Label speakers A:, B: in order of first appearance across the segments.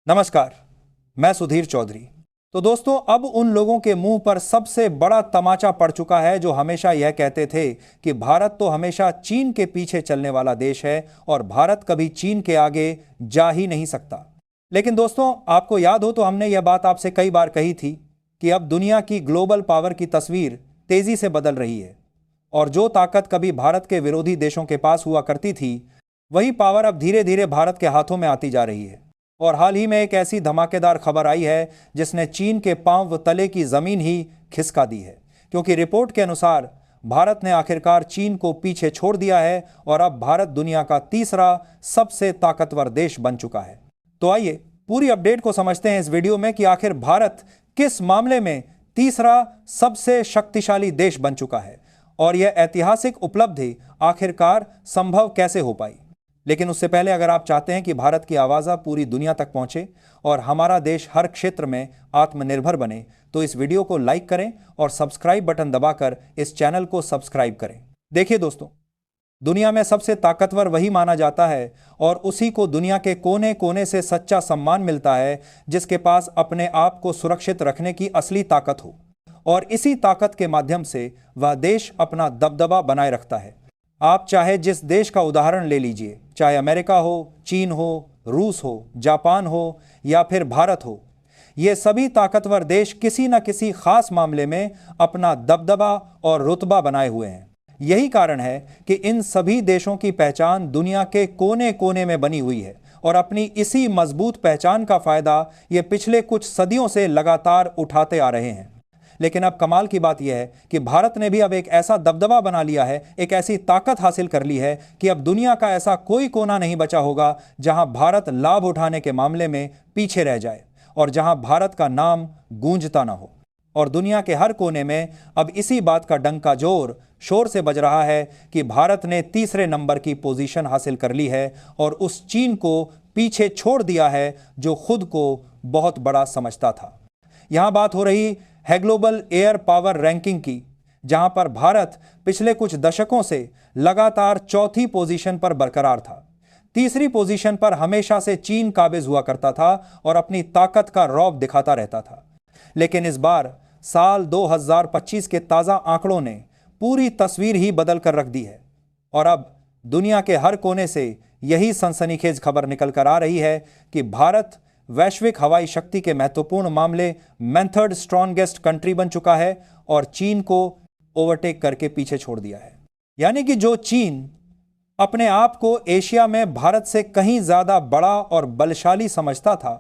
A: नमस्कार, मैं सुधीर चौधरी। तो दोस्तों, अब उन लोगों के मुंह पर सबसे बड़ा तमाचा पड़ चुका है जो हमेशा यह कहते थे कि भारत तो हमेशा चीन के पीछे चलने वाला देश है और भारत कभी चीन के आगे जा ही नहीं सकता। लेकिन दोस्तों, आपको याद हो तो हमने यह बात आपसे कई बार कही थी कि अब दुनिया की ग्लोबल पावर की तस्वीर तेजी से बदल रही है और जो ताकत कभी भारत के विरोधी देशों के पास हुआ करती थी, वही पावर अब धीरे धीरे भारत के हाथों में आती जा रही है। और हाल ही में एक ऐसी धमाकेदार खबर आई है जिसने चीन के पांव तले की जमीन ही खिसका दी है, क्योंकि रिपोर्ट के अनुसार भारत ने आखिरकार चीन को पीछे छोड़ दिया है और अब भारत दुनिया का तीसरा सबसे ताकतवर देश बन चुका है। तो आइए पूरी अपडेट को समझते हैं इस वीडियो में कि आखिर भारत किस मामले में तीसरा सबसे शक्तिशाली देश बन चुका है और यह ऐतिहासिक उपलब्धि आखिरकार संभव कैसे हो पाई। लेकिन उससे पहले अगर आप चाहते हैं कि भारत की आवाज़ पूरी दुनिया तक पहुंचे और हमारा देश हर क्षेत्र में आत्मनिर्भर बने, तो इस वीडियो को लाइक करें और सब्सक्राइब बटन दबाकर इस चैनल को सब्सक्राइब करें। देखिए दोस्तों, दुनिया में सबसे ताकतवर वही माना जाता है और उसी को दुनिया के कोने कोने से सच्चा सम्मान मिलता है जिसके पास अपने आप को सुरक्षित रखने की असली ताकत हो, और इसी ताकत के माध्यम से वह देश अपना दबदबा बनाए रखता है। आप चाहे जिस देश का उदाहरण ले लीजिए, चाहे अमेरिका हो, चीन हो, रूस हो, जापान हो या फिर भारत हो, ये सभी ताकतवर देश किसी न किसी खास मामले में अपना दबदबा और रुतबा बनाए हुए हैं। यही कारण है कि इन सभी देशों की पहचान दुनिया के कोने कोने में बनी हुई है और अपनी इसी मजबूत पहचान का फायदा ये पिछले कुछ सदियों से लगातार उठाते आ रहे हैं। लेकिन अब कमाल की बात यह है कि भारत ने भी अब एक ऐसा दबदबा बना लिया है, एक ऐसी ताकत हासिल कर ली है कि अब दुनिया का ऐसा कोई कोना नहीं बचा होगा जहां भारत लाभ उठाने के मामले में पीछे रह जाए और जहां भारत का नाम गूंजता ना हो। और दुनिया के हर कोने में अब इसी बात का डंका जोर शोर से बज रहा है कि भारत ने तीसरे नंबर की पोजीशन हासिल कर ली है और उस चीन को पीछे छोड़ दिया है जो खुद को बहुत बड़ा समझता था। यहां बात हो रही है ग्लोबल एयर पावर रैंकिंग की, जहां पर भारत पिछले कुछ दशकों से लगातार चौथी पोजीशन पर बरकरार था। तीसरी पोजीशन पर हमेशा से चीन काबिज हुआ करता था और अपनी ताकत का रौब दिखाता रहता था। लेकिन इस बार साल 2025 के ताज़ा आंकड़ों ने पूरी तस्वीर ही बदल कर रख दी है और अब दुनिया के हर कोने से यही सनसनीखेज खबर निकल कर आ रही है कि भारत वैश्विक हवाई शक्ति के महत्वपूर्ण मामले में थर्ड स्ट्रॉन्गेस्ट कंट्री बन चुका है और चीन को ओवरटेक करके पीछे छोड़ दिया है। यानी कि जो चीन अपने आप को एशिया में भारत से कहीं ज्यादा बड़ा और बलशाली समझता था,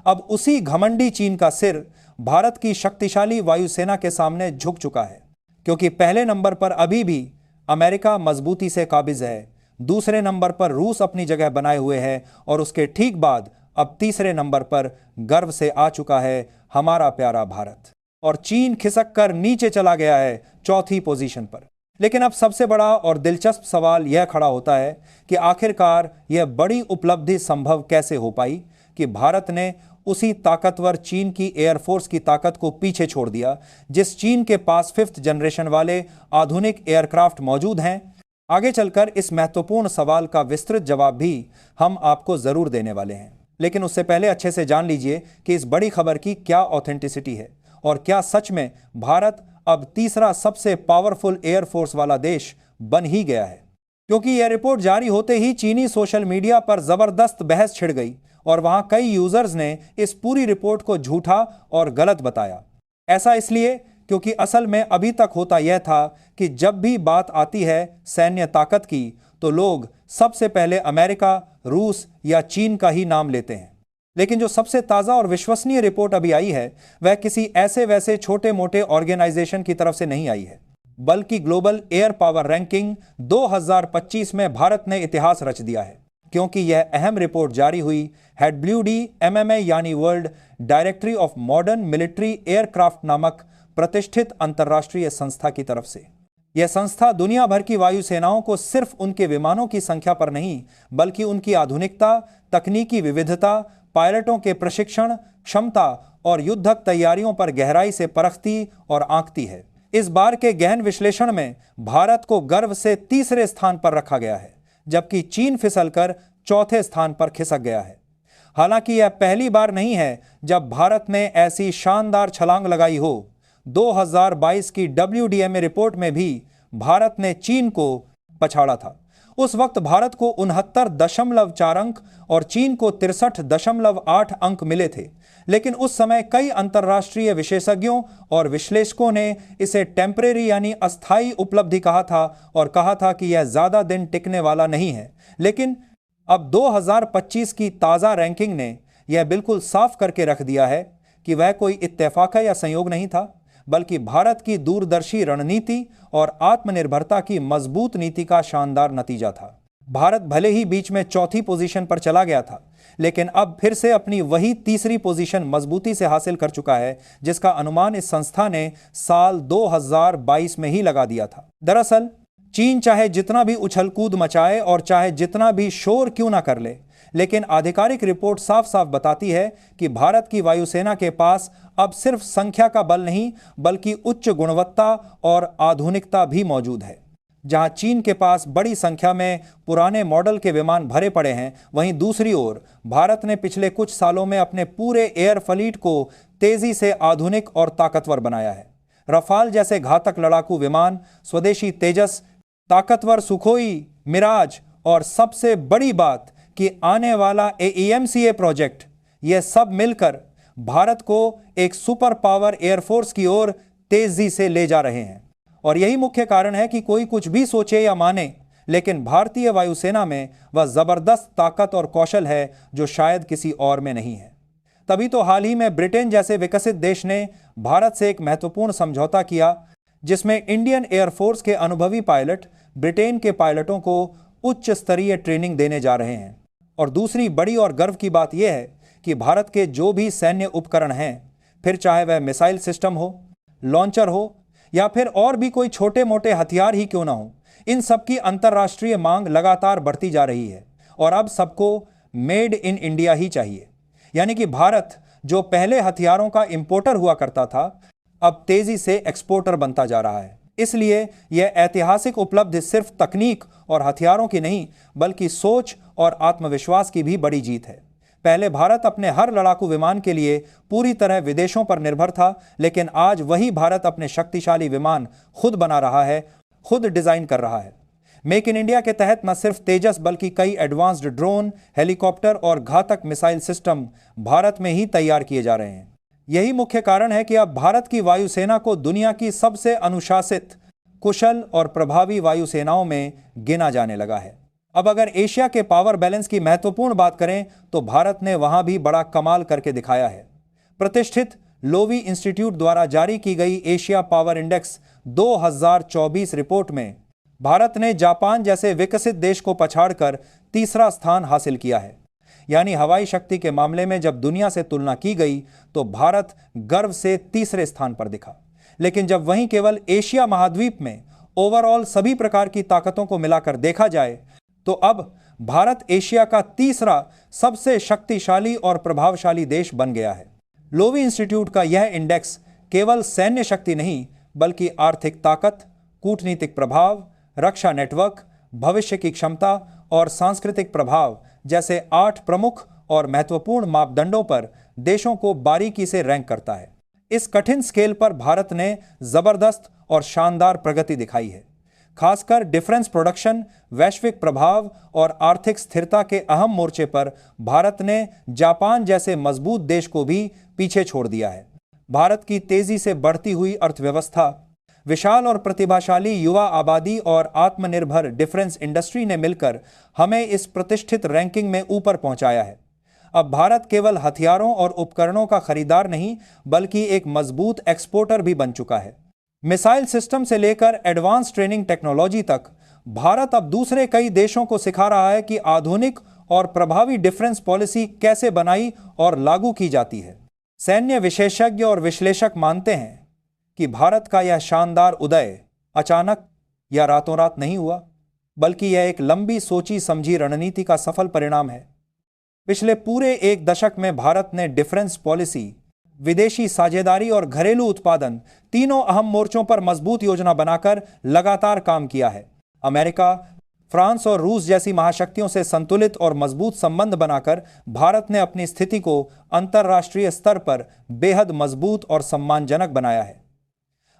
A: अब उसी घमंडी चीन का सिर भारत की शक्तिशाली वायुसेना के सामने झुक चुका है, क्योंकि पहले नंबर पर अभी भी अमेरिका मजबूती से काबिज है, दूसरे नंबर पर रूस अपनी जगह बनाए हुए है और उसके ठीक बाद अब तीसरे नंबर पर गर्व से आ चुका है हमारा प्यारा भारत, और चीन खिसक कर नीचे चला गया है चौथी पोजीशन पर। लेकिन अब सबसे बड़ा और दिलचस्प सवाल यह खड़ा होता है कि आखिरकार यह बड़ी उपलब्धि संभव कैसे हो पाई कि भारत ने उसी ताकतवर चीन की एयरफोर्स की ताकत को पीछे छोड़ दिया, जिस चीन के पास 5th जनरेशन वाले आधुनिक एयरक्राफ्ट मौजूद हैं। आगे चलकर इस महत्वपूर्ण सवाल का विस्तृत जवाब भी हम आपको जरूर देने वाले हैं, लेकिन उससे पहले अच्छे से जान लीजिए कि इस बड़ी खबर की क्या ऑथेंटिसिटी है और क्या सच में भारत अब तीसरा सबसे पावरफुल एयरफोर्स वाला देश बन ही गया है। क्योंकि यह रिपोर्ट जारी होते ही चीनी सोशल मीडिया पर जबरदस्त बहस छिड़ गई और वहां कई यूजर्स ने इस पूरी रिपोर्ट को झूठा और गलत बताया। ऐसा इसलिए क्योंकि असल में अभी तक होता यह था कि जब भी बात आती है सैन्य ताकत की तो लोग सबसे पहले अमेरिका, रूस या चीन का ही नाम लेते हैं। लेकिन जो सबसे ताज़ा और विश्वसनीय रिपोर्ट अभी आई है वह किसी ऐसे वैसे छोटे मोटे ऑर्गेनाइजेशन की तरफ से नहीं आई है, बल्कि ग्लोबल एयर पावर रैंकिंग 2025 में भारत ने इतिहास रच दिया है, क्योंकि यह अहम रिपोर्ट जारी हुई है WDMMA यानी world directory of modern military aircraft नामक प्रतिष्ठित अंतर्राष्ट्रीय संस्था की तरफ से। यह संस्था दुनिया भर की वायुसेनाओं को सिर्फ उनके विमानों की संख्या पर नहीं, बल्कि उनकी आधुनिकता, तकनीकी विविधता, पायलटों के प्रशिक्षण क्षमता और युद्धक तैयारियों पर गहराई से परखती और आंकती है। इस बार के गहन विश्लेषण में भारत को गर्व से तीसरे स्थान पर रखा गया है, जबकि चीन फिसलकर चौथे स्थान पर खिसक गया है। हालांकि यह पहली बार नहीं है जब भारत ने ऐसी शानदार छलांग लगाई हो। 2022 की WDMA रिपोर्ट में भी भारत ने चीन को पछाड़ा था। उस वक्त भारत को 69.4 अंक और चीन को 63.8 अंक मिले थे, लेकिन उस समय कई अंतर्राष्ट्रीय विशेषज्ञों और विश्लेषकों ने इसे टेम्परेरी यानी अस्थायी उपलब्धि कहा था और कहा था कि यह ज्यादा दिन टिकने वाला नहीं है। लेकिन अब 2025 की ताजा रैंकिंग ने यह बिल्कुल साफ करके रख दिया है कि वह कोई इत्तेफाक या संयोग नहीं था, बल्कि भारत की दूरदर्शी रणनीति और आत्मनिर्भरता की मजबूत नीति का शानदार नतीजा था। भारत भले ही बीच में चौथी पोजीशन पर चला गया था, लेकिन अब फिर से अपनी वही तीसरी पोजीशन मजबूती से हासिल कर चुका है, जिसका अनुमान इस संस्था ने साल 2022 में ही लगा दिया था। दरअसल चीन चाहे जितना भी उछल कूद मचाए और चाहे जितना भी शोर क्यों ना कर ले, लेकिन आधिकारिक रिपोर्ट साफ साफ बताती है कि भारत की वायुसेना के पास अब सिर्फ संख्या का बल नहीं, बल्कि उच्च गुणवत्ता और आधुनिकता भी मौजूद है। जहां चीन के पास बड़ी संख्या में पुराने मॉडल के विमान भरे पड़े हैं, वहीं दूसरी ओर भारत ने पिछले कुछ सालों में अपने पूरे एयर फ्लीट को तेजी से आधुनिक और ताकतवर बनाया है। रफाल जैसे घातक लड़ाकू विमान, स्वदेशी तेजस, ताकतवर सुखोई, मिराज और सबसे बड़ी बात कि आने वाला AEMCA प्रोजेक्ट, यह सब मिलकर भारत को एक सुपर पावर एयरफोर्स की ओर तेजी से ले जा रहे हैं। और यही मुख्य कारण है कि कोई कुछ भी सोचे या माने, लेकिन भारतीय वायुसेना में वह जबरदस्त ताकत और कौशल है जो शायद किसी और में नहीं है। तभी तो हाल ही में ब्रिटेन जैसे विकसित देश ने भारत से एक महत्वपूर्ण समझौता किया, जिसमें इंडियन एयरफोर्स के अनुभवी पायलट ब्रिटेन के पायलटों को उच्च स्तरीय ट्रेनिंग देने जा रहे हैं। और दूसरी बड़ी और गर्व की बात यह है कि भारत के जो भी सैन्य उपकरण हैं, फिर चाहे वह मिसाइल सिस्टम हो, लॉन्चर हो या फिर और भी कोई छोटे मोटे हथियार ही क्यों ना हो, इन सब की अंतर्राष्ट्रीय मांग लगातार बढ़ती जा रही है और अब सबको मेड इन इंडिया ही चाहिए। यानी कि भारत जो पहले हथियारों का इंपोर्टर हुआ करता था, अब तेजी से एक्सपोर्टर बनता जा रहा है। इसलिए यह ऐतिहासिक उपलब्धि सिर्फ तकनीक और हथियारों की नहीं, बल्कि सोच और आत्मविश्वास की भी बड़ी जीत है। पहले भारत अपने हर लड़ाकू विमान के लिए पूरी तरह विदेशों पर निर्भर था, लेकिन आज वही भारत अपने शक्तिशाली विमान खुद बना रहा है, खुद डिजाइन कर रहा है। मेक इन इंडिया के तहत न सिर्फ तेजस, बल्कि कई एडवांस्ड ड्रोन, हेलीकॉप्टर और घातक मिसाइल सिस्टम भारत में ही तैयार किए जा रहे हैं। यही मुख्य कारण है कि अब भारत की वायुसेना को दुनिया की सबसे अनुशासित, कुशल और प्रभावी वायुसेनाओं में गिना जाने लगा है। अब अगर एशिया के पावर बैलेंस की महत्वपूर्ण बात करें, तो भारत ने वहां भी बड़ा कमाल करके दिखाया है। प्रतिष्ठित लोवी इंस्टीट्यूट द्वारा जारी की गई एशिया पावर इंडेक्स 2024 रिपोर्ट में भारत ने जापान जैसे विकसित देश को पछाड़कर तीसरा स्थान हासिल किया है। यानी हवाई शक्ति के मामले में जब दुनिया से तुलना की गई तो भारत गर्व से तीसरे स्थान पर दिखा। लेकिन जब वहीं केवल एशिया महाद्वीप में ओवरऑल सभी प्रकार की ताकतों को मिलाकर देखा जाए, तो अब भारत एशिया का तीसरा सबसे शक्तिशाली और प्रभावशाली देश बन गया है। लोवी इंस्टीट्यूट का यह इंडेक्स केवल सैन्य शक्ति नहीं, बल्कि आर्थिक ताकत, कूटनीतिक प्रभाव, रक्षा नेटवर्क, भविष्य की क्षमता और सांस्कृतिक प्रभाव जैसे 8 प्रमुख और महत्वपूर्ण मापदंडों पर देशों को बारीकी से रैंक करता है। इस कठिन स्केल पर भारत ने जबरदस्त और शानदार प्रगति दिखाई है। खासकर डिफेंस प्रोडक्शन, वैश्विक प्रभाव और आर्थिक स्थिरता के अहम मोर्चे पर भारत ने जापान जैसे मजबूत देश को भी पीछे छोड़ दिया है। भारत की तेजी से बढ़ती हुई अर्थव्यवस्था, विशाल और प्रतिभाशाली युवा आबादी और आत्मनिर्भर डिफेंस इंडस्ट्री ने मिलकर हमें इस प्रतिष्ठित रैंकिंग में ऊपर पहुंचाया है। अब भारत केवल हथियारों और उपकरणों का खरीदार नहीं, बल्कि एक मजबूत एक्सपोर्टर भी बन चुका है। मिसाइल सिस्टम से लेकर एडवांस ट्रेनिंग टेक्नोलॉजी तक भारत अब दूसरे कई देशों को सिखा रहा है कि आधुनिक और प्रभावी डिफेंस पॉलिसी कैसे बनाई और लागू की जाती है। सैन्य विशेषज्ञ और विश्लेषक मानते हैं कि भारत का यह शानदार उदय अचानक या रातों रात नहीं हुआ, बल्कि यह एक लंबी सोची समझी रणनीति का सफल परिणाम है। पिछले पूरे एक दशक में भारत ने डिफेंस पॉलिसी, विदेशी साझेदारी और घरेलू उत्पादन तीनों अहम मोर्चों पर मजबूत योजना बनाकर लगातार काम किया है। अमेरिका, फ्रांस और रूस जैसी महाशक्तियों से संतुलित और मजबूत संबंध बनाकर भारत ने अपनी स्थिति को अंतर्राष्ट्रीय स्तर पर बेहद मजबूत और सम्मानजनक बनाया है।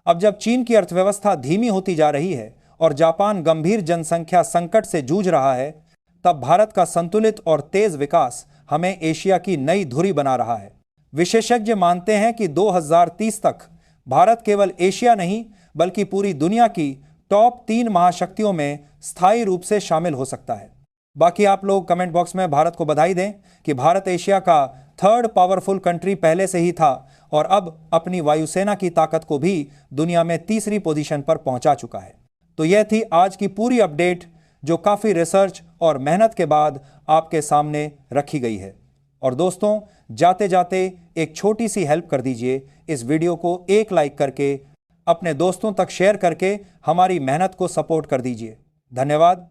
A: अब जब चीन की अर्थव्यवस्था धीमी होती जा रही है और जापान गंभीर जनसंख्या संकट से जूझ रहा है, तब भारत का संतुलित और तेज विकास हमें एशिया की नई धुरी बना रहा है। विशेषज्ञ मानते हैं कि 2030 तक भारत केवल एशिया नहीं बल्कि पूरी दुनिया की टॉप 3 महाशक्तियों में स्थायी रूप से शामिल हो सकता है। बाकी आप लोग कमेंट बॉक्स में भारत को बधाई दें कि भारत एशिया का 3rd पावरफुल कंट्री पहले से ही था और अब अपनी वायुसेना की ताकत को भी दुनिया में 3री पोजीशन पर पहुंचा चुका है। तो यह थी आज की पूरी अपडेट जो काफ़ी रिसर्च और मेहनत के बाद आपके सामने रखी गई है। और दोस्तों, जाते जाते एक छोटी सी हेल्प कर दीजिए, इस वीडियो को एक लाइक करके अपने दोस्तों तक शेयर करके हमारी मेहनत को सपोर्ट कर दीजिए। धन्यवाद।